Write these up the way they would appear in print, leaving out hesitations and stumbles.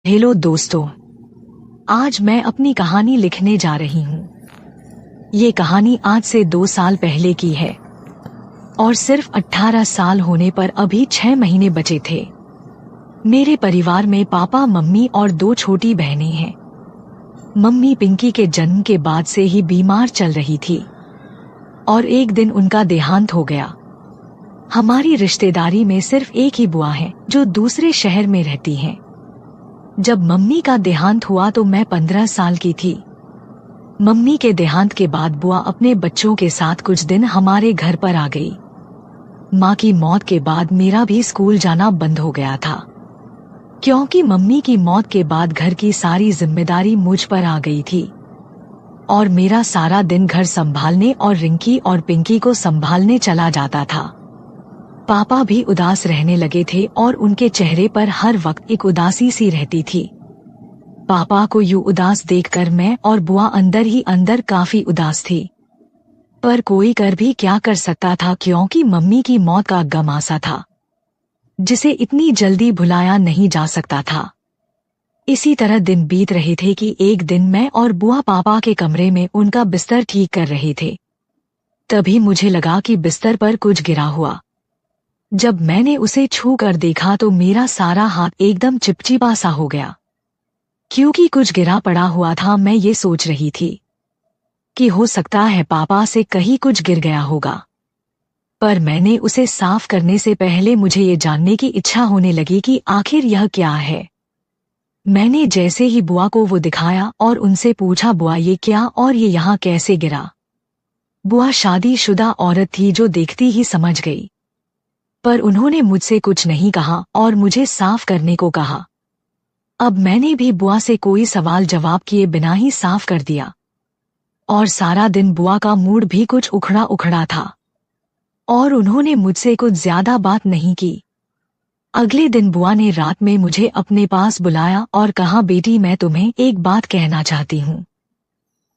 Hello दोस्तों, आज मैं अपनी कहानी लिखने जा रही हूँ। ये कहानी आज से 2 साल पहले की है और सिर्फ 18 साल होने पर अभी 6 महीने बचे थे। मेरे परिवार में पापा, मम्मी और 2 छोटी बहनें हैं। मम्मी पिंकी के जन्म के बाद से ही बीमार चल रही थी और एक दिन उनका देहांत हो गया। हमारी रिश्तेदारी में सिर्फ एक ही बुआ है जो दूसरे शहर में रहती हैं। जब मम्मी का देहांत हुआ तो मैं 15 साल की थी। मम्मी के देहांत के बाद बुआ अपने बच्चों के साथ कुछ दिन हमारे घर पर आ गई। माँ की मौत के बाद मेरा भी स्कूल जाना बंद हो गया था, क्योंकि मम्मी की मौत के बाद घर की सारी जिम्मेदारी मुझ पर आ गई थी और मेरा सारा दिन घर संभालने और रिंकी और पिंकी को संभालने चला जाता था। पापा भी उदास रहने लगे थे और उनके चेहरे पर हर वक्त एक उदासी सी रहती थी। पापा को यूं उदास देखकर मैं और बुआ अंदर ही अंदर काफी उदास थी, पर कोई कर भी क्या कर सकता था, क्योंकि मम्मी की मौत का गम आसा था जिसे इतनी जल्दी भुलाया नहीं जा सकता था। इसी तरह दिन बीत रहे थे कि एक दिन मैं और बुआ पापा के कमरे में उनका बिस्तर ठीक कर रहे थे। तभी मुझे लगा कि बिस्तर पर कुछ गिरा हुआ। जब मैंने उसे छू कर देखा तो मेरा सारा हाथ एकदम चिपचिपा सा हो गया, क्योंकि कुछ गिरा पड़ा हुआ था। मैं ये सोच रही थी कि हो सकता है पापा से कहीं कुछ गिर गया होगा, पर मैंने उसे साफ करने से पहले मुझे ये जानने की इच्छा होने लगी कि आखिर यह क्या है। मैंने जैसे ही बुआ को वो दिखाया और उनसे पूछा, बुआ ये क्या और ये यहाँ कैसे गिरा? बुआ शादीशुदा औरत थी जो देखती ही समझ गई, पर उन्होंने मुझसे कुछ नहीं कहा और मुझे साफ करने को कहा। अब मैंने भी बुआ से कोई सवाल जवाब किए बिना ही साफ कर दिया और सारा दिन बुआ का मूड भी कुछ उखड़ा उखड़ा था और उन्होंने मुझसे कुछ ज्यादा बात नहीं की। अगले दिन बुआ ने रात में मुझे अपने पास बुलाया और कहा, बेटी मैं तुम्हें एक बात कहना चाहती हूँ,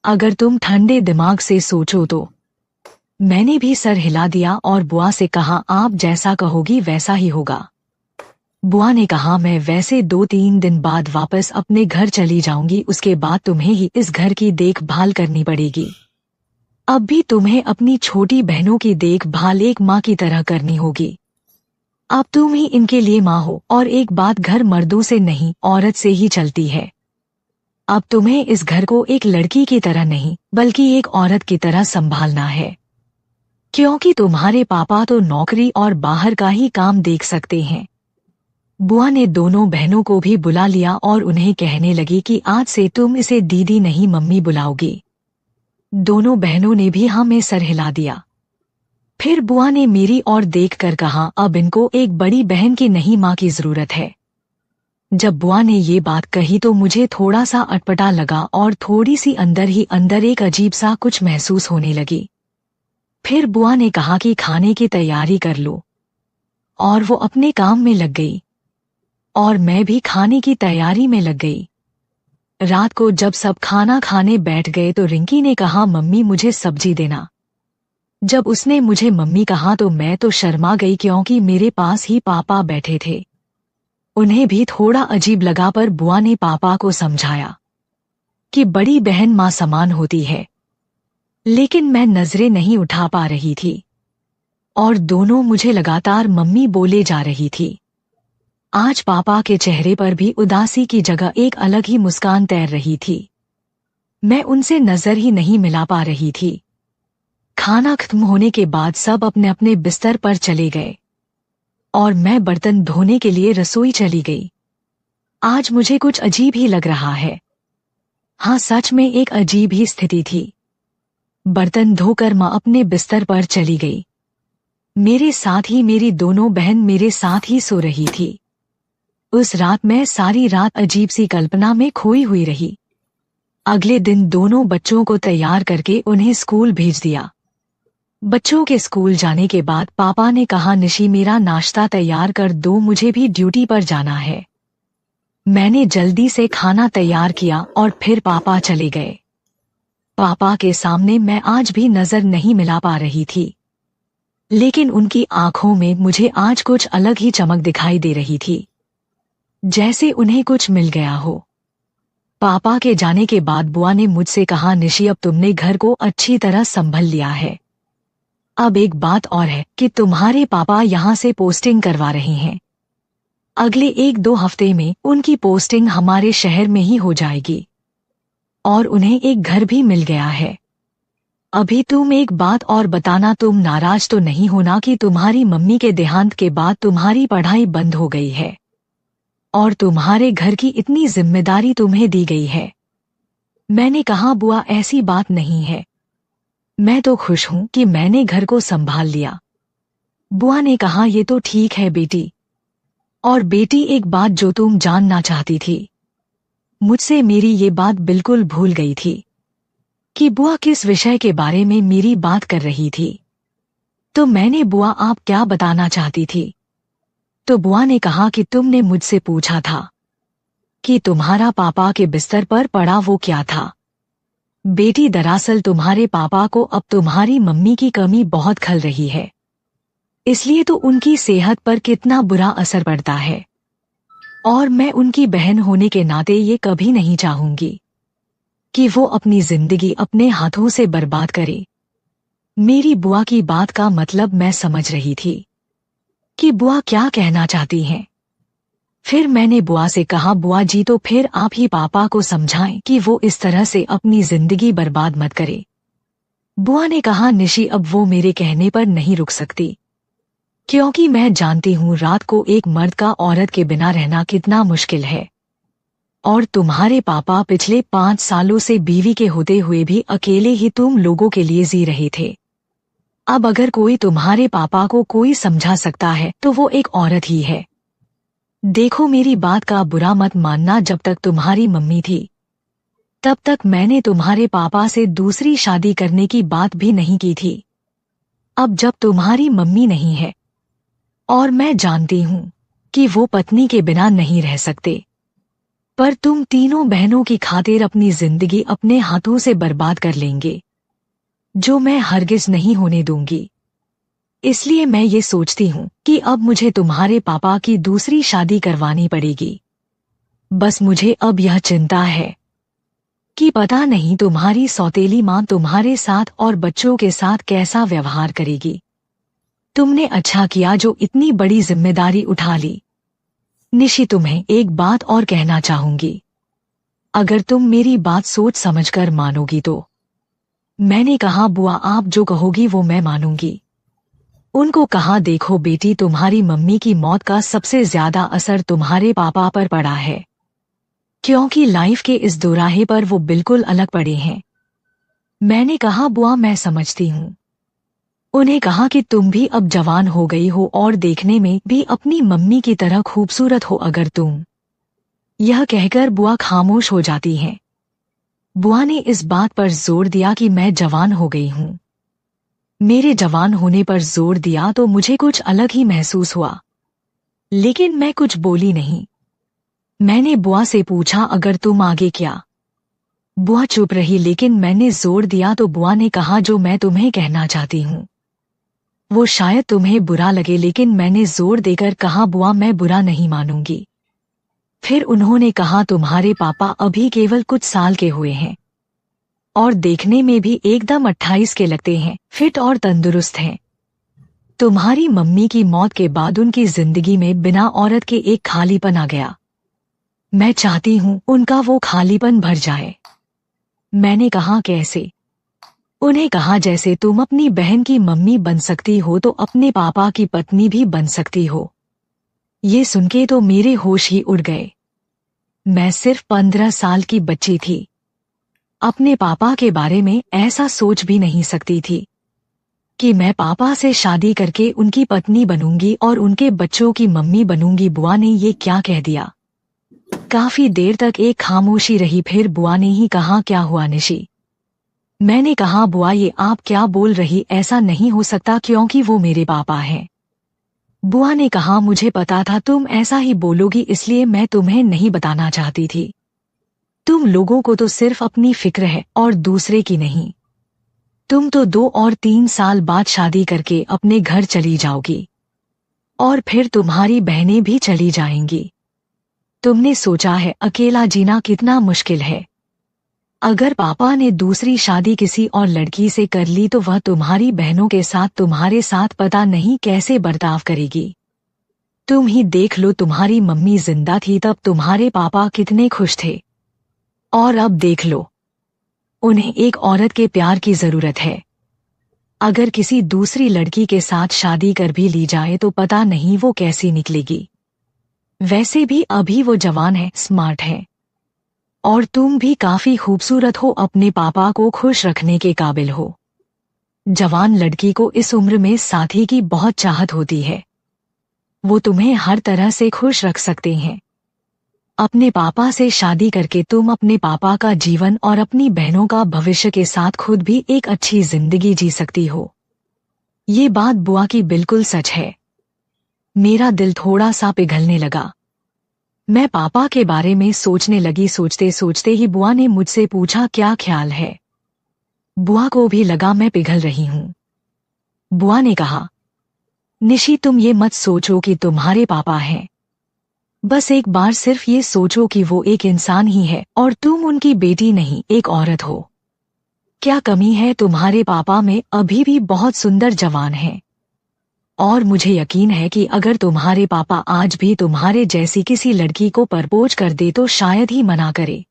अगर तुम ठंडे दिमाग से सोचो तो। मैंने भी सर हिला दिया और बुआ से कहा, आप जैसा कहोगी वैसा ही होगा। बुआ ने कहा, मैं वैसे 2-3 दिन बाद वापस अपने घर चली जाऊंगी, उसके बाद तुम्हें ही इस घर की देखभाल करनी पड़ेगी। अब भी तुम्हें अपनी छोटी बहनों की देखभाल एक माँ की तरह करनी होगी। अब तुम ही इनके लिए माँ हो और एक बात, घर मर्दों से नहीं औरत से ही चलती है। अब तुम्हें इस घर को एक लड़की की तरह नहीं बल्कि एक औरत की तरह संभालना है, क्योंकि तुम्हारे पापा तो नौकरी और बाहर का ही काम देख सकते हैं। बुआ ने दोनों बहनों को भी बुला लिया और उन्हें कहने लगी कि आज से तुम इसे दीदी नहीं मम्मी बुलाओगी। दोनों बहनों ने भी हाँ में सर हिला दिया। फिर बुआ ने मेरी ओर देखकर कहा, अब इनको एक बड़ी बहन की नहीं माँ की जरूरत है। जब बुआ ने ये बात कही तो मुझे थोड़ा सा अटपटा लगा और थोड़ी सी अंदर ही अंदर एक अजीब सा कुछ महसूस होने लगी। फिर बुआ ने कहा कि खाने की तैयारी कर लो, और वो अपने काम में लग गई और मैं भी खाने की तैयारी में लग गई। रात को जब सब खाना खाने बैठ गए तो रिंकी ने कहा, मम्मी मुझे सब्जी देना। जब उसने मुझे मम्मी कहा तो मैं तो शर्मा गई, क्योंकि मेरे पास ही पापा बैठे थे। उन्हें भी थोड़ा अजीब लगा, पर बुआ ने पापा को समझाया कि बड़ी बहन माँ समान होती है, लेकिन मैं नजरें नहीं उठा पा रही थी और दोनों मुझे लगातार मम्मी बोले जा रही थी। आज पापा के चेहरे पर भी उदासी की जगह एक अलग ही मुस्कान तैर रही थी। मैं उनसे नजर ही नहीं मिला पा रही थी। खाना खत्म होने के बाद सब अपने अपने बिस्तर पर चले गए और मैं बर्तन धोने के लिए रसोई चली गई। आज मुझे कुछ अजीब ही लग रहा है। हाँ, सच में एक अजीब ही स्थिति थी। बर्तन धोकर माँ अपने बिस्तर पर चली गई। मेरे साथ ही मेरी दोनों बहन मेरे साथ ही सो रही थी। उस रात मैं सारी रात अजीब सी कल्पना में खोई हुई रही। अगले दिन दोनों बच्चों को तैयार करके उन्हें स्कूल भेज दिया। बच्चों के स्कूल जाने के बाद पापा ने कहा, निशी मेरा नाश्ता तैयार कर दो, मुझे भी ड्यूटी पर जाना है। मैंने जल्दी से खाना तैयार किया और फिर पापा चले गए। पापा के सामने मैं आज भी नजर नहीं मिला पा रही थी, लेकिन उनकी आंखों में मुझे आज कुछ अलग ही चमक दिखाई दे रही थी। जैसे उन्हें कुछ मिल गया हो। पापा के जाने के बाद बुआ ने मुझसे कहा, निशी अब तुमने घर को अच्छी तरह संभल लिया है। अब एक बात और है कि तुम्हारे पापा यहाँ से पोस्टिंग करवा रहे हैं। अगले 1-2 हफ्ते में उनकी पोस्टिंग हमारे शहर में ही हो जाएगी और उन्हें एक घर भी मिल गया है। अभी तुम एक बात और बताना, तुम नाराज तो नहीं होना कि तुम्हारी मम्मी के देहांत के बाद तुम्हारी पढ़ाई बंद हो गई है और तुम्हारे घर की इतनी जिम्मेदारी तुम्हें दी गई है। मैंने कहा, बुआ ऐसी बात नहीं है, मैं तो खुश हूं कि मैंने घर को संभाल लिया। बुआ ने कहा, ये तो ठीक है बेटी। और बेटी, एक बात जो तुम जानना चाहती थी, मुझसे मेरी ये बात बिल्कुल भूल गई थी कि बुआ किस विषय के बारे में मेरी बात कर रही थी। तो मैंने, बुआ आप क्या बताना चाहती थी? तो बुआ ने कहा कि तुमने मुझसे पूछा था कि तुम्हारा पापा के बिस्तर पर पड़ा वो क्या था। बेटी, दरअसल तुम्हारे पापा को अब तुम्हारी मम्मी की कमी बहुत खल रही है, इसलिए तो उनकी सेहत पर कितना बुरा असर पड़ता है और मैं उनकी बहन होने के नाते ये कभी नहीं चाहूंगी कि वो अपनी जिंदगी अपने हाथों से बर्बाद करे। मेरी बुआ की बात का मतलब मैं समझ रही थी कि बुआ क्या कहना चाहती हैं। फिर मैंने बुआ से कहा, बुआ जी तो फिर आप ही पापा को समझाएं कि वो इस तरह से अपनी जिंदगी बर्बाद मत करे। बुआ ने कहा, निशी अब वो मेरे कहने पर नहीं रुक सकती, क्योंकि मैं जानती हूँ रात को एक मर्द का औरत के बिना रहना कितना मुश्किल है और तुम्हारे पापा पिछले 5 सालों से बीवी के होते हुए भी अकेले ही तुम लोगों के लिए जी रहे थे। अब अगर कोई तुम्हारे पापा को कोई समझा सकता है तो वो एक औरत ही है। देखो, मेरी बात का बुरा मत मानना, जब तक तुम्हारी मम्मी थी तब तक मैंने तुम्हारे पापा से दूसरी शादी करने की बात भी नहीं की थी। अब जब तुम्हारी मम्मी नहीं है और मैं जानती हूँ कि वो पत्नी के बिना नहीं रह सकते, पर तुम तीनों बहनों की खातिर अपनी जिंदगी अपने हाथों से बर्बाद कर लेंगे, जो मैं हरगिज नहीं होने दूंगी। इसलिए मैं ये सोचती हूँ कि अब मुझे तुम्हारे पापा की दूसरी शादी करवानी पड़ेगी। बस मुझे अब यह चिंता है कि पता नहीं तुम्हारी सौतेली माँ तुम्हारे साथ और बच्चों के साथ कैसा व्यवहार करेगी। तुमने अच्छा किया जो इतनी बड़ी जिम्मेदारी उठा ली। निशी, तुम्हें एक बात और कहना चाहूंगी, अगर तुम मेरी बात सोच समझकर मानोगी तो। मैंने कहा, बुआ आप जो कहोगी वो मैं मानूंगी। उनको कहा, देखो बेटी, तुम्हारी मम्मी की मौत का सबसे ज्यादा असर तुम्हारे पापा पर पड़ा है, क्योंकि लाइफ के इस दोराहे पर वो बिल्कुल अलग पड़े हैं। मैंने कहा, बुआ मैं समझती हूँ। उन्हें कहा कि तुम भी अब जवान हो गई हो और देखने में भी अपनी मम्मी की तरह खूबसूरत हो अगर तुम। यह कहकर बुआ खामोश हो जाती हैं। बुआ ने इस बात पर जोर दिया कि मैं जवान हो गई हूँ। मेरे जवान होने पर जोर दिया तो मुझे कुछ अलग ही महसूस हुआ, लेकिन मैं कुछ बोली नहीं। मैंने बुआ से पूछा, अगर तुम आगे क्या? बुआ चुप रही, लेकिन मैंने जोर दिया तो बुआ ने कहा, जो मैं तुम्हें कहना चाहती हूँ वो शायद तुम्हें बुरा लगे, लेकिन मैंने जोर देकर कहा, बुआ मैं बुरा नहीं मानूंगी। फिर उन्होंने कहा, तुम्हारे पापा अभी केवल कुछ साल के हुए हैं और देखने में भी एकदम 28 के लगते हैं, फिट और तंदुरुस्त हैं। तुम्हारी मम्मी की मौत के बाद उनकी जिंदगी में बिना औरत के एक खालीपन आ गया। मैं चाहती हूँ उनका वो खालीपन भर जाए। मैंने कहा, कैसे? उन्हें कहा, जैसे तुम अपनी बहन की मम्मी बन सकती हो तो अपने पापा की पत्नी भी बन सकती हो। ये सुनके तो मेरे होश ही उड़ गए। मैं सिर्फ 15 साल की बच्ची थी, अपने पापा के बारे में ऐसा सोच भी नहीं सकती थी कि मैं पापा से शादी करके उनकी पत्नी बनूंगी और उनके बच्चों की मम्मी बनूंगी। बुआ ने ये क्या कह दिया? काफी देर तक एक खामोशी रही, फिर बुआ ने ही कहा, क्या हुआ निशी? मैंने कहा, बुआ ये आप क्या बोल रही, ऐसा नहीं हो सकता क्योंकि वो मेरे पापा हैं। बुआ ने कहा, मुझे पता था तुम ऐसा ही बोलोगी, इसलिए मैं तुम्हें नहीं बताना चाहती थी। तुम लोगों को तो सिर्फ अपनी फिक्र है और दूसरे की नहीं। तुम तो 2 और 3 साल बाद शादी करके अपने घर चली जाओगी और फिर तुम्हारी बहनें भी चली जाएंगी। तुमने सोचा है अकेला जीना कितना मुश्किल है? अगर पापा ने दूसरी शादी किसी और लड़की से कर ली तो वह तुम्हारी बहनों के साथ तुम्हारे साथ पता नहीं कैसे बर्ताव करेगी। तुम ही देख लो, तुम्हारी मम्मी जिंदा थी तब तुम्हारे पापा कितने खुश थे, और अब देख लो, उन्हें एक औरत के प्यार की जरूरत है। अगर किसी दूसरी लड़की के साथ शादी कर भी ली जाए तो पता नहीं वो कैसी निकलेगी। वैसे भी अभी वो जवान है, स्मार्ट है, और तुम भी काफी खूबसूरत हो, अपने पापा को खुश रखने के काबिल हो। जवान लड़की को इस उम्र में साथी की बहुत चाहत होती है, वो तुम्हें हर तरह से खुश रख सकते हैं। अपने पापा से शादी करके तुम अपने पापा का जीवन और अपनी बहनों का भविष्य के साथ खुद भी एक अच्छी जिंदगी जी सकती हो। ये बात बुआ की बिल्कुल सच है। मेरा दिल थोड़ा सा पिघलने लगा। मैं पापा के बारे में सोचने लगी। सोचते सोचते ही बुआ ने मुझसे पूछा, क्या ख्याल है? बुआ को भी लगा मैं पिघल रही हूँ। बुआ ने कहा, निशी तुम ये मत सोचो कि तुम्हारे पापा हैं। बस एक बार सिर्फ ये सोचो कि वो एक इंसान ही है और तुम उनकी बेटी नहीं, एक औरत हो। क्या कमी है तुम्हारे पापा में? अभी भी बहुत सुंदर जवान हैं। और मुझे यकीन है कि अगर तुम्हारे पापा आज भी तुम्हारे जैसी किसी लड़की को प्रपोज कर दे तो शायद ही मना करे।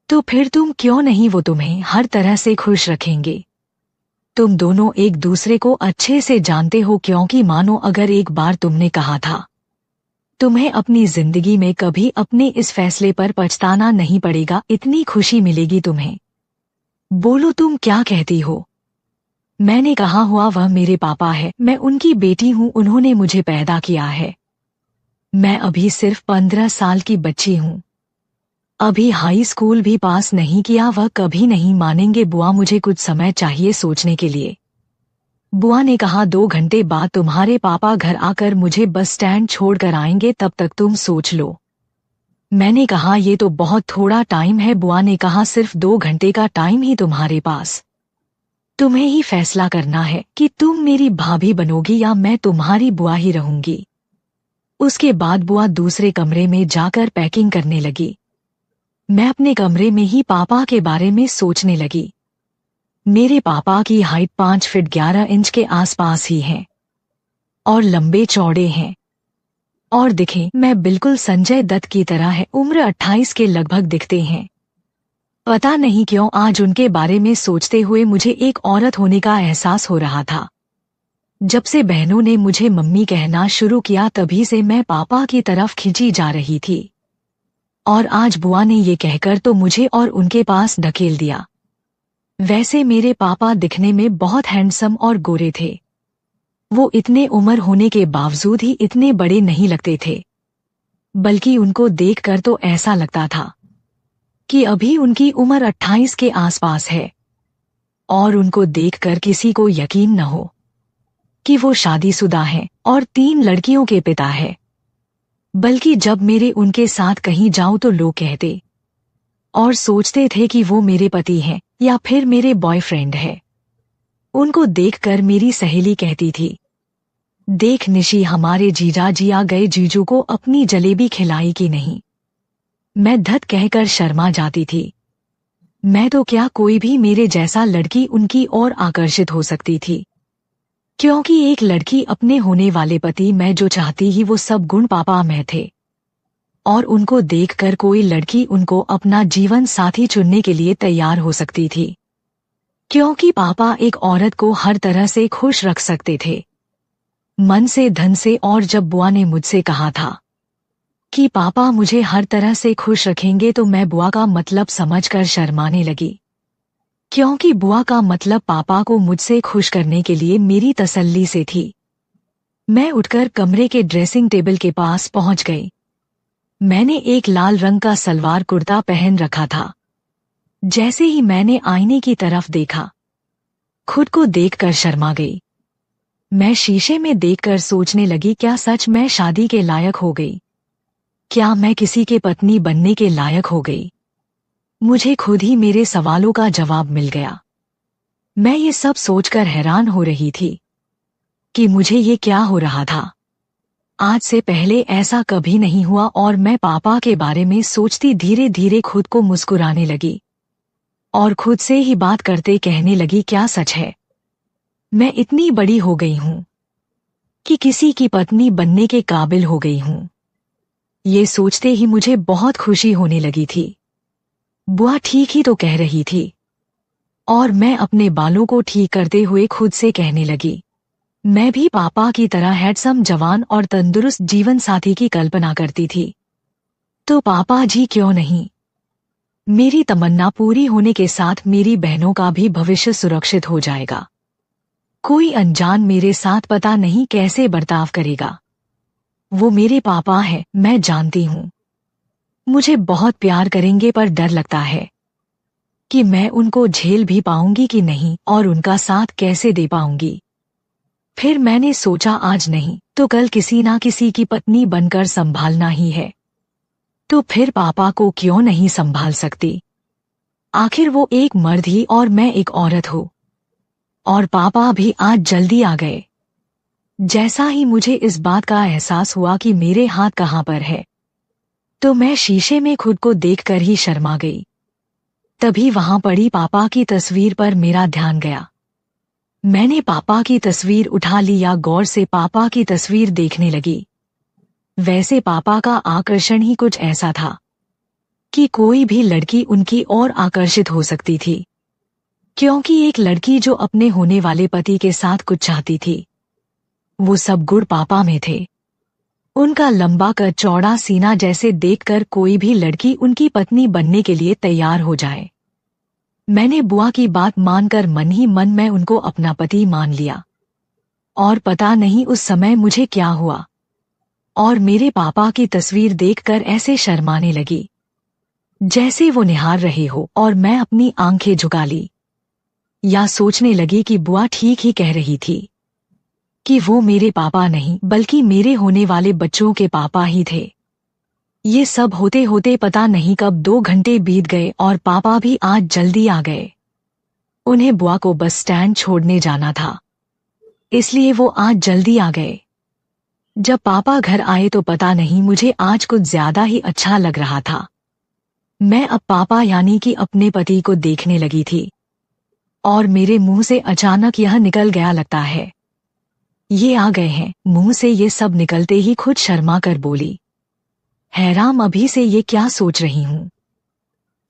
तो फिर तुम क्यों नहीं, वो तुम्हें हर तरह से खुश रखेंगे। तुम दोनों एक दूसरे को अच्छे से जानते हो, क्योंकि मानो अगर एक बार तुमने कहा था, तुम्हें अपनी जिंदगी में कभी अपने इस फैसले पर पछताना नहीं पड़ेगा, इतनी खुशी मिलेगी तुम्हें। बोलो तुम क्या कहती हो? मैंने कहा हुआ वह मेरे पापा है, मैं उनकी बेटी हूँ, उन्होंने मुझे पैदा किया है। मैं अभी सिर्फ 15 साल की बच्ची हूँ, अभी हाई स्कूल भी पास नहीं किया। वह कभी नहीं मानेंगे बुआ, मुझे कुछ समय चाहिए सोचने के लिए। बुआ ने कहा 2 घंटे बाद तुम्हारे पापा घर आकर मुझे बस स्टैंड छोड़कर आएंगे, तब तक तुम सोच लो। मैंने कहा ये तो बहुत थोड़ा टाइम है। बुआ ने कहा सिर्फ 2 घंटे का टाइम ही तुम्हारे पास, तुम्हें ही फैसला करना है कि तुम मेरी भाभी बनोगी या मैं तुम्हारी बुआ ही रहूंगी। उसके बाद बुआ दूसरे कमरे में जाकर पैकिंग करने लगी। मैं अपने कमरे में ही पापा के बारे में सोचने लगी। मेरे पापा की हाइट 5 फीट 11 इंच के आसपास ही है और लंबे चौड़े हैं, और दिखें मैं बिल्कुल संजय दत्त की तरह है। उम्र 28 के लगभग दिखते हैं। पता नहीं क्यों आज उनके बारे में सोचते हुए मुझे एक औरत होने का एहसास हो रहा था। जब से बहनों ने मुझे मम्मी कहना शुरू किया तभी से मैं पापा की तरफ खिंची जा रही थी, और आज बुआ ने ये कहकर तो मुझे और उनके पास ढकेल दिया। वैसे मेरे पापा दिखने में बहुत हैंडसम और गोरे थे। वो इतने उम्र होने के बावजूद ही इतने बड़े नहीं लगते थे, बल्कि उनको देखकर तो ऐसा लगता था कि अभी उनकी उम्र 28 के आसपास है। और उनको देखकर किसी को यकीन न हो कि वो शादीशुदा हैं और 3 लड़कियों के पिता है, बल्कि जब मेरे उनके साथ कहीं जाऊं तो लोग कहते और सोचते थे कि वो मेरे पति हैं या फिर मेरे बॉयफ्रेंड है। उनको देखकर मेरी सहेली कहती थी, देख निशी हमारे जीजा जी आ गए, जीजू को अपनी जलेबी खिलाई कि नहीं। मैं धत कहकर शर्मा जाती थी। मैं तो क्या, कोई भी मेरे जैसा लड़की उनकी ओर आकर्षित हो सकती थी, क्योंकि एक लड़की अपने होने वाले पति में जो चाहती ही वो सब गुण पापा में थे। और उनको देखकर कोई लड़की उनको अपना जीवन साथी चुनने के लिए तैयार हो सकती थी, क्योंकि पापा एक औरत को हर तरह से खुश रख सकते थे, मन से धन से। और जब बुआ ने मुझसे कहा था कि पापा मुझे हर तरह से खुश रखेंगे तो मैं बुआ का मतलब समझकर शर्माने लगी, क्योंकि बुआ का मतलब पापा को मुझसे खुश करने के लिए मेरी तसल्ली से थी। मैं उठकर कमरे के ड्रेसिंग टेबल के पास पहुंच गई। मैंने एक लाल रंग का सलवार कुर्ता पहन रखा था। जैसे ही मैंने आईने की तरफ देखा, खुद को देखकर शर्मा गई। मैं शीशे में देखकर सोचने लगी, क्या सच मैं शादी के लायक हो गई? क्या मैं किसी के पत्नी बनने के लायक हो गई? मुझे खुद ही मेरे सवालों का जवाब मिल गया। मैं ये सब सोचकर हैरान हो रही थी कि मुझे ये क्या हो रहा था। आज से पहले ऐसा कभी नहीं हुआ और मैं पापा के बारे में सोचती धीरे धीरे खुद को मुस्कुराने लगी और खुद से ही बात करते कहने लगी, क्या सच है? मैं इतनी बड़ी हो गई हूँ कि किसी की पत्नी बनने के काबिल हो गई हूँ। ये सोचते ही मुझे बहुत खुशी होने लगी थी। बुआ ठीक ही तो कह रही थी। और मैं अपने बालों को ठीक करते हुए खुद से कहने लगी, मैं भी पापा की तरह हैंडसम, जवान और तंदुरुस्त जीवन साथी की कल्पना करती थी। तो पापा जी क्यों नहीं? मेरी तमन्ना पूरी होने के साथ मेरी बहनों का भी भविष्य सुरक्षित हो जाएगा। कोई अनजान मेरे साथ पता नहीं कैसे बर्ताव करेगा। वो मेरे पापा हैं, मैं जानती हूँ। मुझे बहुत प्यार करेंगे, पर डर लगता है कि मैं उनको झेल भी पाऊंगी कि नहीं और उनका साथ कैसे दे पाऊंगी। फिर मैंने सोचा, आज नहीं तो कल किसी ना किसी की पत्नी बनकर संभालना ही है। तो फिर पापा को क्यों नहीं संभाल सकती? आखिर वो एक मर्द ही और मैं एक औरत हूँ। और पापा भी आज जल्दी आ गए। जैसा ही मुझे इस बात का एहसास हुआ कि मेरे हाथ कहाँ पर है, तो मैं शीशे में खुद को देखकर ही शर्मा गई। तभी वहां पड़ी पापा की तस्वीर पर मेरा ध्यान गया। मैंने पापा की तस्वीर उठा लिया, गौर से पापा की तस्वीर देखने लगी। वैसे पापा का आकर्षण ही कुछ ऐसा था कि कोई भी लड़की उनकी ओर आकर्षित हो सकती थी, क्योंकि एक लड़की जो अपने होने वाले पति के साथ कुछ चाहती थी, वो सब गुण पापा में थे। उनका लंबा कद, चौड़ा सीना, जैसे देखकर कोई भी लड़की उनकी पत्नी बनने के लिए तैयार हो जाए। मैंने बुआ की बात मानकर मन ही मन में उनको अपना पति मान लिया। और पता नहीं उस समय मुझे क्या हुआ और मेरे पापा की तस्वीर देखकर ऐसे शर्माने लगी जैसे वो निहार रहे हो, और मैं अपनी आंखें झुका ली। या सोचने लगी कि बुआ ठीक ही कह रही थी कि वो मेरे पापा नहीं बल्कि मेरे होने वाले बच्चों के पापा ही थे। ये सब होते होते पता नहीं कब 2 घंटे बीत गए और पापा भी आज जल्दी आ गए। उन्हें बुआ को बस स्टैंड छोड़ने जाना था, इसलिए वो आज जल्दी आ गए। जब पापा घर आए तो पता नहीं मुझे आज कुछ ज्यादा ही अच्छा लग रहा था। मैं अब पापा यानी कि अपने पति को देखने लगी थी और मेरे मुंह से अचानक यह निकल गया, लगता है ये आ गए हैं। मुंह से ये सब निकलते ही खुद शर्मा कर बोली, हैरान अभी से ये क्या सोच रही हूँ।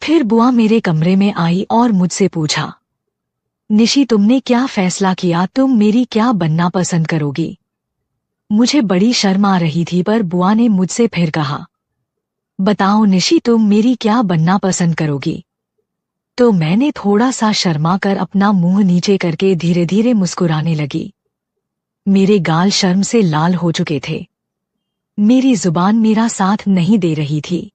फिर बुआ मेरे कमरे में आई और मुझसे पूछा, निशी तुमने क्या फैसला किया? तुम मेरी क्या बनना पसंद करोगी? मुझे बड़ी शर्म आ रही थी, पर बुआ ने मुझसे फिर कहा, बताओ निशी तुम मेरी क्या बनना पसंद करोगी? तो मैंने थोड़ा सा शर्मा कर अपना मुंह नीचे करके धीरे धीरे मुस्कुराने लगी। मेरे गाल शर्म से लाल हो चुके थे। मेरी जुबान मेरा साथ नहीं दे रही थी।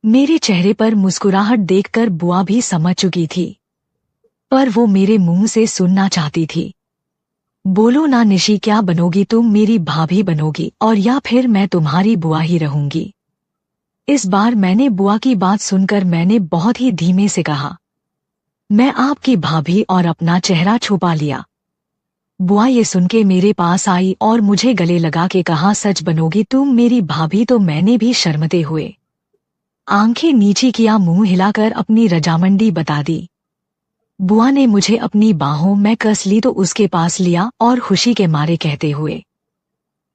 मेरे चेहरे पर मुस्कुराहट देखकर बुआ भी समझ चुकी थी, पर वो मेरे मुंह से सुनना चाहती थी। बोलो ना निशी, क्या बनोगी? तुम मेरी भाभी बनोगी और या फिर मैं तुम्हारी बुआ ही रहूंगी? इस बार मैंने बुआ की बात सुनकर मैंने बहुत ही धीमे से कहा, मैं आपकी भाभी, और अपना चेहरा छुपा लिया। बुआ ये सुन के मेरे पास आई और मुझे गले लगा के कहा, सच बनोगी तुम मेरी भाभी? तो मैंने भी शर्मते हुए आंखें नीचे किया, मुंह हिलाकर अपनी रजामंदी बता दी। बुआ ने मुझे अपनी बाहों में कस ली तो उसके पास लिया और खुशी के मारे कहते हुए,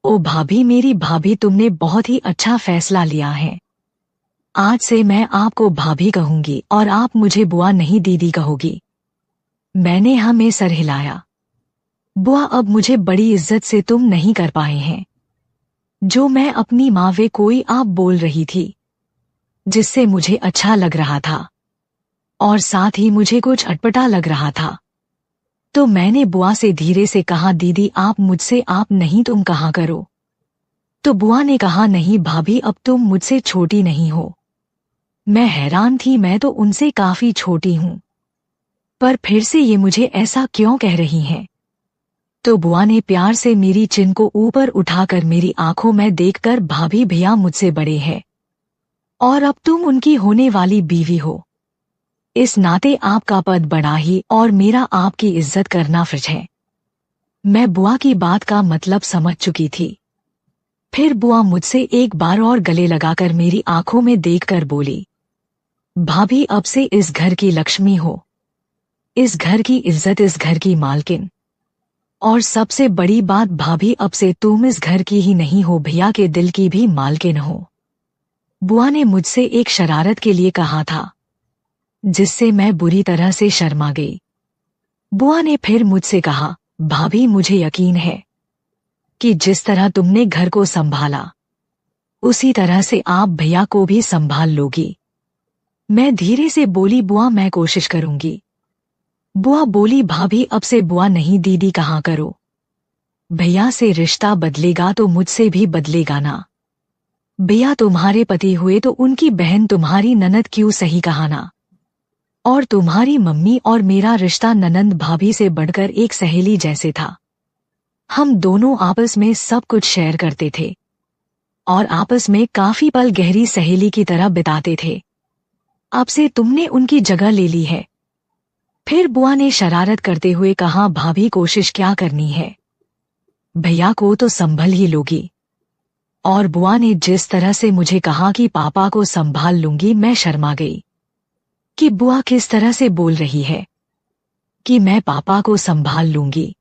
ओ भाभी, मेरी भाभी, तुमने बहुत ही अच्छा फैसला लिया है। आज से मैं आपको भाभी कहूंगी और आप मुझे बुआ नहीं दीदी कहोगी। मैंने हाँ में सर हिलाया। बुआ, अब मुझे बड़ी इज्जत से तुम नहीं कर पाए हैं। जो मैं अपनी माँ वे कोई आप बोल रही थी, जिससे मुझे अच्छा लग रहा था और साथ ही मुझे कुछ अटपटा लग रहा था। तो मैंने बुआ से धीरे से कहा, दीदी आप मुझसे आप नहीं तुम कहा करो। तो बुआ ने कहा, नहीं भाभी, अब तुम मुझसे छोटी नहीं हो। मैं हैरान थी, मैं तो उनसे काफी छोटी हूँ, पर फिर से ये मुझे ऐसा क्यों कह रही हैं? तो बुआ ने प्यार से मेरी चिन को ऊपर उठाकर मेरी आंखों में देखकर, भाभी भैया मुझसे बड़े हैं और अब तुम उनकी होने वाली बीवी हो। इस नाते आपका पद बड़ा ही और मेरा आपकी इज्जत करना फर्ज है। मैं बुआ की बात का मतलब समझ चुकी थी। फिर बुआ मुझसे एक बार और गले लगाकर मेरी आंखों में देखकर बोली, भाभी अब से इस घर की लक्ष्मी हो, इस घर की इज्जत, इस घर की मालकिन। और सबसे बड़ी बात भाभी, अब से तुम इस घर की ही नहीं हो, भैया के दिल की भी मालकिन हो। बुआ ने मुझसे एक शरारत के लिए कहा था, जिससे मैं बुरी तरह से शर्मा गई। बुआ ने फिर मुझसे कहा, भाभी मुझे यकीन है कि जिस तरह तुमने घर को संभाला उसी तरह से आप भैया को भी संभाल लोगी। मैं धीरे से बोली, बुआ मैं कोशिश करूंगी। बुआ बोली, भाभी अब से बुआ नहीं दीदी कहा करो, भैया से रिश्ता बदलेगा तो मुझसे भी बदलेगा ना। भैया तुम्हारे पति हुए तो उनकी बहन तुम्हारी ननद क्यों, सही कहा ना। और तुम्हारी मम्मी और मेरा रिश्ता ननंद भाभी से बढ़कर एक सहेली जैसे था। हम दोनों आपस में सब कुछ शेयर करते थे और आपस में काफी पल गहरी सहेली की तरह बिताते थे। अब से तुमने उनकी जगह ले ली है। फिर बुआ ने शरारत करते हुए कहा, भाभी कोशिश क्या करनी है, भैया को तो संभल ही लोगी। और बुआ ने जिस तरह से मुझे कहा कि पापा को संभाल लूंगी, मैं शर्मा गई कि बुआ किस तरह से बोल रही है कि मैं पापा को संभाल लूंगी।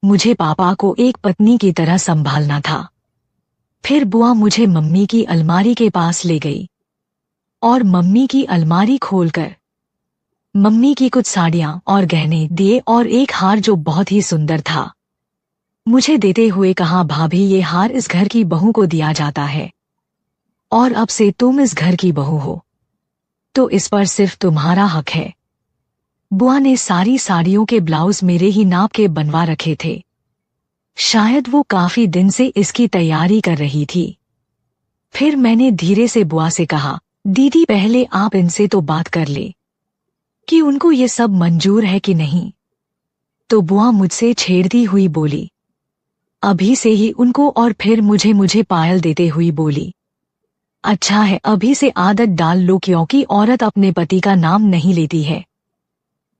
मुझे पापा को एक पत्नी की तरह संभालना था। फिर बुआ मुझे मम्मी की अलमारी के पास ले गई और मम्मी की अलमारी खोलकर मम्मी की कुछ साड़ियां और गहने दिए और एक हार जो बहुत ही सुंदर था मुझे देते हुए कहा, भाभी ये हार इस घर की बहू को दिया जाता है और अब से तुम इस घर की बहू हो तो इस पर सिर्फ तुम्हारा हक है। बुआ ने सारी साड़ियों के ब्लाउज मेरे ही नाप के बनवा रखे थे। शायद वो काफी दिन से इसकी तैयारी कर रही थी। फिर मैंने धीरे से बुआ से कहा, दीदी पहले आप इनसे तो बात कर ले कि उनको ये सब मंजूर है कि नहीं। तो बुआ मुझसे छेड़ती हुई बोली, अभी से ही उनको। और फिर मुझे पायल देते हुई बोली, अच्छा है अभी से आदत डाल लो क्योंकि औरत अपने पति का नाम नहीं लेती है।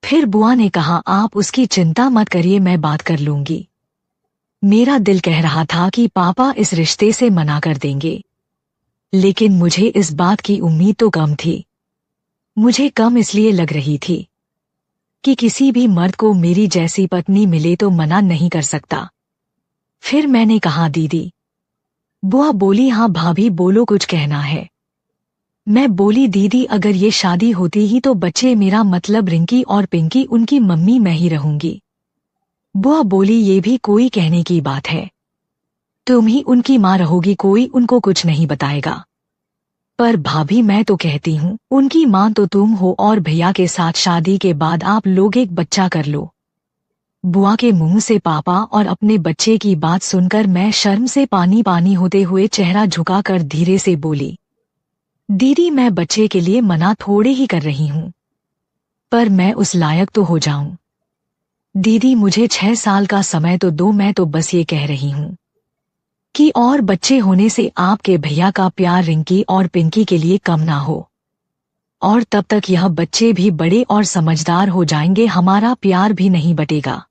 फिर बुआ ने कहा, आप उसकी चिंता मत करिए, मैं बात कर लूंगी। मेरा दिल कह रहा था कि पापा इस रिश्ते से मना कर देंगे, लेकिन मुझे इस बात की उम्मीद तो कम थी। मुझे कम इसलिए लग रही थी कि किसी भी मर्द को मेरी जैसी पत्नी मिले तो मना नहीं कर सकता। फिर मैंने कहा, दीदी। बुआ बोली, हाँ भाभी बोलो, कुछ कहना है। मैं बोली, दीदी अगर ये शादी होती ही तो बच्चे, मेरा मतलब रिंकी और पिंकी, उनकी मम्मी मैं ही रहूंगी। बुआ बोली, ये भी कोई कहने की बात है, तुम ही उनकी माँ रहोगी, कोई उनको कुछ नहीं बताएगा। पर भाभी मैं तो कहती हूँ उनकी माँ तो तुम हो और भैया के साथ शादी के बाद आप लोग एक बच्चा कर लो। बुआ के मुंह से पापा और अपने बच्चे की बात सुनकर मैं शर्म से पानी पानी होते हुए चेहरा झुकाकर धीरे से बोली, दीदी मैं बच्चे के लिए मना थोड़े ही कर रही हूँ, पर मैं उस लायक तो हो जाऊं। दीदी मुझे 6 साल का समय तो दो, मैं तो बस ये कह रही हूँ कि और बच्चे होने से आपके भैया का प्यार रिंकी और पिंकी के लिए कम ना हो, और तब तक यह बच्चे भी बड़े और समझदार हो जाएंगे, हमारा प्यार भी नहीं बटेगा।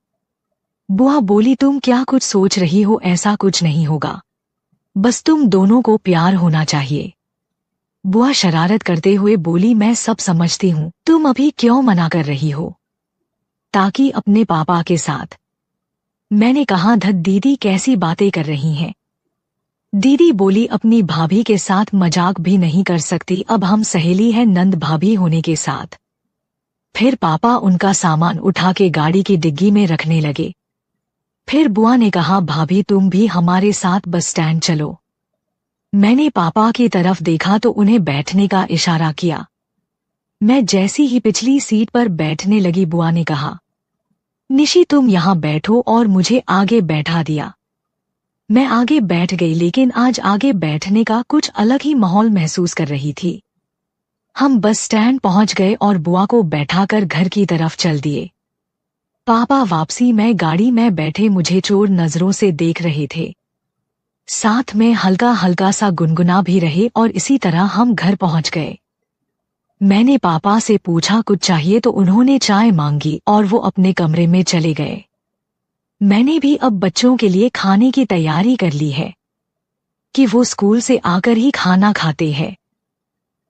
बुआ बोली, तुम क्या कुछ सोच रही हो, ऐसा कुछ नहीं होगा, बस तुम दोनों को प्यार होना चाहिए। बुआ शरारत करते हुए बोली, मैं सब समझती हूँ, तुम अभी क्यों मना कर रही हो, ताकि अपने पापा के साथ। मैंने कहा, धत दीदी कैसी बातें कर रही हैं। दीदी बोली, अपनी भाभी के साथ मजाक भी नहीं कर सकती, अब हम सहेली हैं नंद भाभी होने के साथ। फिर पापा उनका सामान उठा के गाड़ी की डिग्गी में रखने लगे। फिर बुआ ने कहा, भाभी तुम भी हमारे साथ बस स्टैंड चलो। मैंने पापा की तरफ देखा तो उन्हें बैठने का इशारा किया। मैं जैसी ही पिछली सीट पर बैठने लगी, बुआ ने कहा, निशी तुम यहाँ बैठो, और मुझे आगे बैठा दिया। मैं आगे बैठ गई, लेकिन आज आगे बैठने का कुछ अलग ही माहौल महसूस कर रही थी। हम बस स्टैंड पहुंच गए और बुआ को बैठाकर घर की तरफ चल दिए। पापा वापसी में गाड़ी में बैठे मुझे चोर नजरों से देख रहे थे, साथ में हल्का हल्का सा गुनगुना भी रहे, और इसी तरह हम घर पहुंच गए। मैंने पापा से पूछा कुछ चाहिए तो उन्होंने चाय मांगी और वो अपने कमरे में चले गए। मैंने भी अब बच्चों के लिए खाने की तैयारी कर ली है। कि वो स्कूल से आकर ही खाना खाते हैं।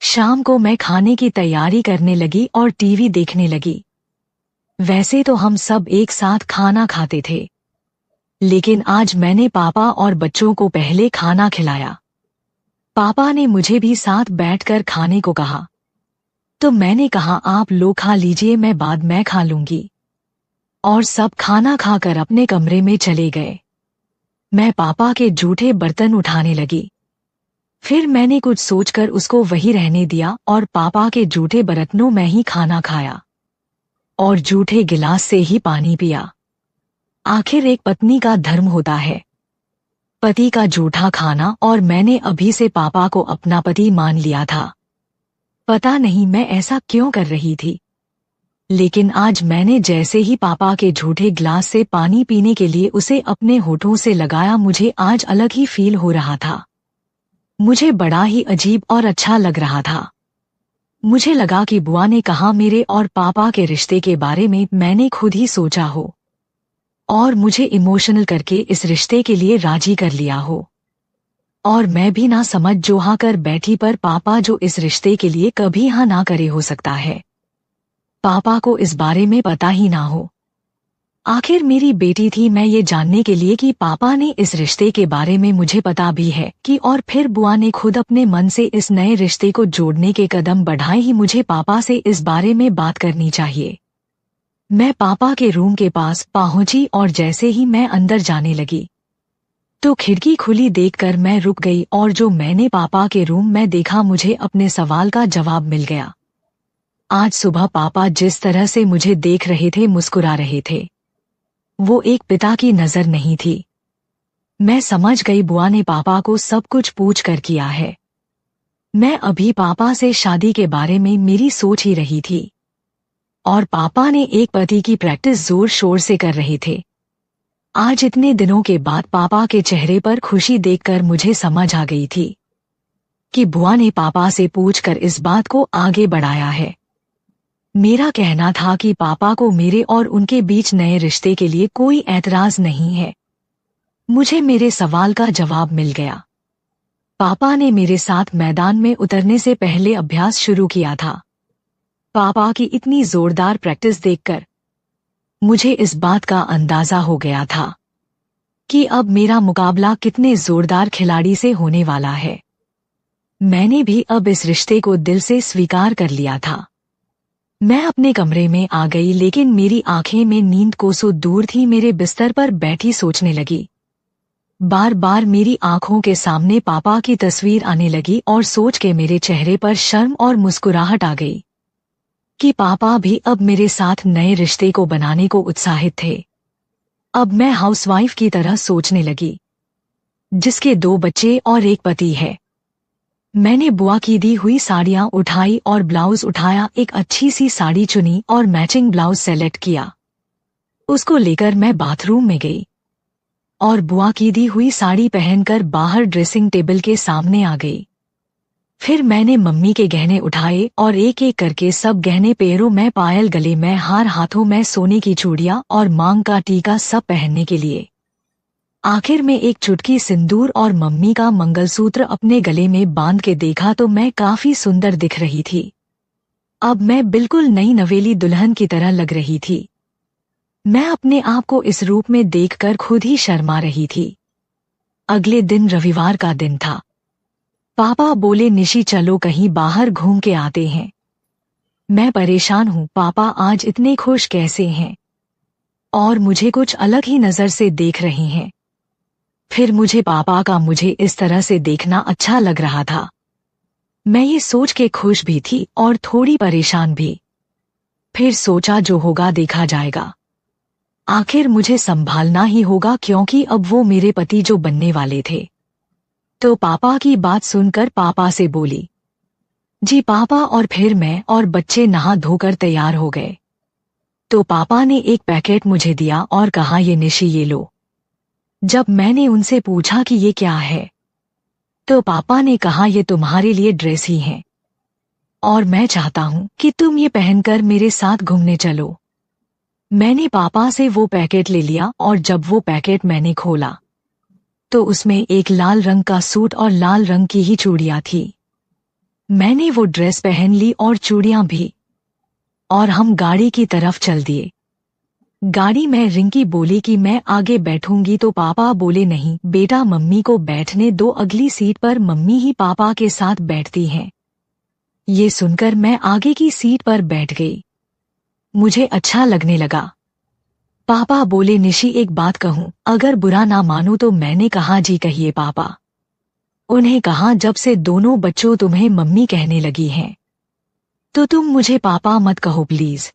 शाम को मैं खाने की तैयारी करने लगी और टीवी देखने लगी। वैसे तो हम सब एक साथ खाना खाते थे, लेकिन आज मैंने पापा और बच्चों को पहले खाना खिलाया। पापा ने मुझे भी साथ बैठकर खाने को कहा, तो मैंने कहा आप लोग खा लीजिए, मैं बाद में खा लूंगी। और सब खाना खाकर अपने कमरे में चले गए। मैं पापा के जूठे बर्तन उठाने लगी। फिर मैंने कुछ सोचकर उसको वही रहने दिया और पापा के जूठे बर्तनों में ही खाना खाया और जूठे गिलास से ही पानी पिया। आखिर एक पत्नी का धर्म होता है पति का जूठा खाना, और मैंने अभी से पापा को अपना पति मान लिया था। पता नहीं मैं ऐसा क्यों कर रही थी, लेकिन आज मैंने जैसे ही पापा के झूठे गिलास से पानी पीने के लिए उसे अपने होठों से लगाया, मुझे आज अलग ही फील हो रहा था। मुझे बड़ा ही अजीब और अच्छा लग रहा था। मुझे लगा कि बुआ ने कहा मेरे और पापा के रिश्ते के बारे में मैंने खुद ही सोचा हो और मुझे इमोशनल करके इस रिश्ते के लिए राजी कर लिया हो, और मैं भी ना समझ जो हाँ कर बैठी, पर पापा जो इस रिश्ते के लिए कभी हाँ ना करे हो सकता है पापा को इस बारे में पता ही ना हो। आखिर मेरी बेटी थी मैं ये जानने के लिए कि पापा ने इस रिश्ते के बारे में मुझे पता भी है कि, और फिर बुआ ने खुद अपने मन से इस नए रिश्ते को जोड़ने के कदम बढ़ाए ही मुझे पापा से इस बारे में बात करनी चाहिए। मैं पापा के रूम के पास पहुंची और जैसे ही मैं अंदर जाने लगी तो खिड़की खुली देखकर मैं रुक गई, और जो मैंने पापा के रूम में देखा मुझे अपने सवाल का जवाब मिल गया। आज सुबह पापा जिस तरह से मुझे देख रहे थे, मुस्कुरा रहे थे, वो एक पिता की नजर नहीं थी। मैं समझ गई बुआ ने पापा को सब कुछ पूछ कर किया है। मैं अभी पापा से शादी के बारे में मेरी सोच ही रही थी और पापा ने एक पति की प्रैक्टिस जोर शोर से कर रहे थे। आज इतने दिनों के बाद पापा के चेहरे पर खुशी देखकर मुझे समझ आ गई थी कि बुआ ने पापा से पूछकर इस बात को आगे बढ़ाया है। मेरा कहना था कि पापा को मेरे और उनके बीच नए रिश्ते के लिए कोई ऐतराज नहीं है। मुझे मेरे सवाल का जवाब मिल गया। पापा ने मेरे साथ मैदान में उतरने से पहले अभ्यास शुरू किया था। पापा की इतनी जोरदार प्रैक्टिस देखकर मुझे इस बात का अंदाजा हो गया था कि अब मेरा मुकाबला कितने जोरदार खिलाड़ी से होने वाला है। मैंने भी अब इस रिश्ते को दिल से स्वीकार कर लिया था। मैं अपने कमरे में आ गई, लेकिन मेरी आंखें में नींद कोसों दूर थी। मेरे बिस्तर पर बैठी सोचने लगी। बार बार मेरी आंखों के सामने पापा की तस्वीर आने लगी और सोच के मेरे चेहरे पर शर्म और मुस्कुराहट आ गई कि पापा भी अब मेरे साथ नए रिश्ते को बनाने को उत्साहित थे। अब मैं हाउसवाइफ की तरह सोचने लगी जिसके 2 बच्चे और एक पति है। मैंने बुआ की दी हुई साड़ियां उठाई और ब्लाउज उठाया, एक अच्छी सी साड़ी चुनी और मैचिंग ब्लाउज सेलेक्ट किया। उसको लेकर मैं बाथरूम में गई और बुआ की दी हुई साड़ी पहनकर बाहर ड्रेसिंग टेबल के सामने आ गई। फिर मैंने मम्मी के गहने उठाए और एक एक करके सब गहने, पैरों में पायल, गले में हार, हाथों में सोने की चूड़ियां और मांग का टीका सब पहनने के लिए। आखिर में एक चुटकी सिंदूर और मम्मी का मंगलसूत्र अपने गले में बांध के देखा तो मैं काफी सुंदर दिख रही थी। अब मैं बिल्कुल नई नवेली दुल्हन की तरह लग रही थी। मैं अपने आप को इस रूप में देखकर खुद ही शर्मा रही थी। अगले दिन रविवार का दिन था। पापा बोले निशी चलो कहीं बाहर घूम के आते हैं। मैं परेशान हूँ, पापा आज इतने खुश कैसे हैं और मुझे कुछ अलग ही नजर से देख रहे हैं। फिर मुझे पापा का मुझे इस तरह से देखना अच्छा लग रहा था। मैं ये सोच के खुश भी थी और थोड़ी परेशान भी। फिर सोचा जो होगा देखा जाएगा। आखिर मुझे संभालना ही होगा क्योंकि अब वो मेरे पति जो बनने वाले थे। तो पापा की बात सुनकर पापा से बोली, जी पापा, और फिर मैं और बच्चे नहा धोकर तैयार हो गए। तो पापा ने एक पैकेट मुझे दिया और कहा ये निशी ये लो। जब मैंने उनसे पूछा कि ये क्या है तो पापा ने कहा ये तुम्हारे लिए ड्रेस ही है और मैं चाहता हूँ कि तुम ये पहनकर मेरे साथ घूमने चलो। मैंने पापा से वो पैकेट ले लिया और जब वो पैकेट मैंने खोला तो उसमें एक लाल रंग का सूट और लाल रंग की ही चूड़ियां थी। मैंने वो ड्रेस पहन ली और चूड़ियां भी, और हम गाड़ी की तरफ चल दिए। गाड़ी में रिंकी बोली कि मैं आगे बैठूंगी तो पापा बोले नहीं बेटा, मम्मी को बैठने दो, अगली सीट पर मम्मी ही पापा के साथ बैठती हैं। ये सुनकर मैं आगे की सीट पर बैठ गई। मुझे अच्छा लगने लगा। पापा बोले निशी एक बात कहूं, अगर बुरा ना मानो तो। मैंने कहा जी कहिए पापा। उन्हें कहा जब से दोनों बच्चों तुम्हें मम्मी कहने लगी हैं तो तुम मुझे पापा मत कहो प्लीज।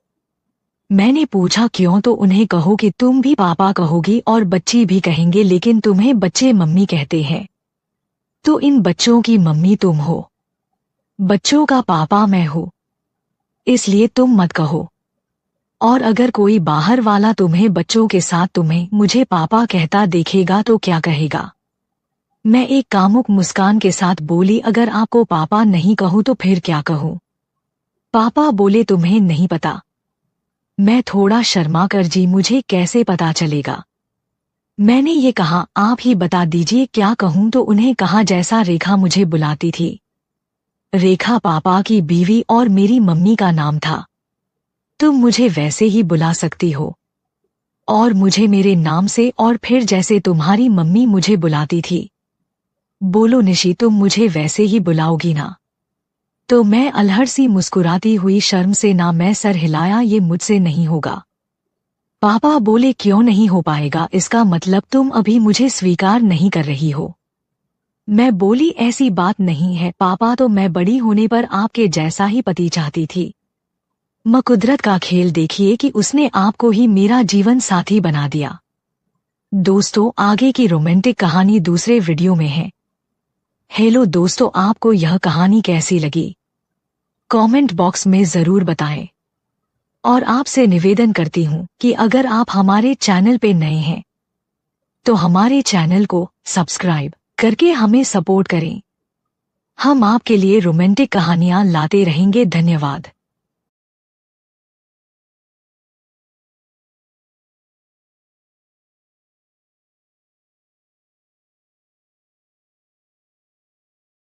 मैंने पूछा क्यों, तो उन्हें कहो कि तुम भी पापा कहोगी और बच्ची भी कहेंगे, लेकिन तुम्हें बच्चे मम्मी कहते हैं तो इन बच्चों की मम्मी तुम हो, बच्चों का पापा मैं हूँ, इसलिए तुम मत कहो। और अगर कोई बाहर वाला तुम्हें बच्चों के साथ तुम्हें मुझे पापा कहता देखेगा तो क्या कहेगा। मैं एक कामुक मुस्कान के साथ बोली अगर आपको पापा नहीं कहूँ तो फिर क्या कहूँ। पापा बोले तुम्हें नहीं पता। मैं थोड़ा शर्मा कर जी मुझे कैसे पता चलेगा। मैंने ये कहा आप ही बता दीजिए क्या कहूँ, तो उन्हें कहा जैसा रेखा मुझे बुलाती थी। रेखा पापा की बीवी और मेरी मम्मी का नाम था। तुम मुझे वैसे ही बुला सकती हो और मुझे मेरे नाम से, और फिर जैसे तुम्हारी मम्मी मुझे बुलाती थी। बोलो निशी तुम मुझे वैसे ही बुलाओगी ना। तो मैं अलहड़ सी मुस्कुराती हुई शर्म से ना मैं सर हिलाया, ये मुझसे नहीं होगा। पापा बोले क्यों नहीं हो पाएगा, इसका मतलब तुम अभी मुझे स्वीकार नहीं कर रही हो। मैं बोली ऐसी बात नहीं है पापा, तो मैं बड़ी होने पर आपके जैसा ही पति चाहती थी। कुदरत का खेल देखिए कि उसने आपको ही मेरा जीवन साथी बना दिया। दोस्तों आगे की रोमांटिक कहानी दूसरे वीडियो में है। हेलो दोस्तों, आपको यह कहानी कैसी लगी कमेंट बॉक्स में जरूर बताएं। और आपसे निवेदन करती हूँ कि अगर आप हमारे चैनल पे नए हैं तो हमारे चैनल को सब्सक्राइब करके हमें सपोर्ट करें। हम आपके लिए रोमांटिक कहानियां लाते रहेंगे। धन्यवाद।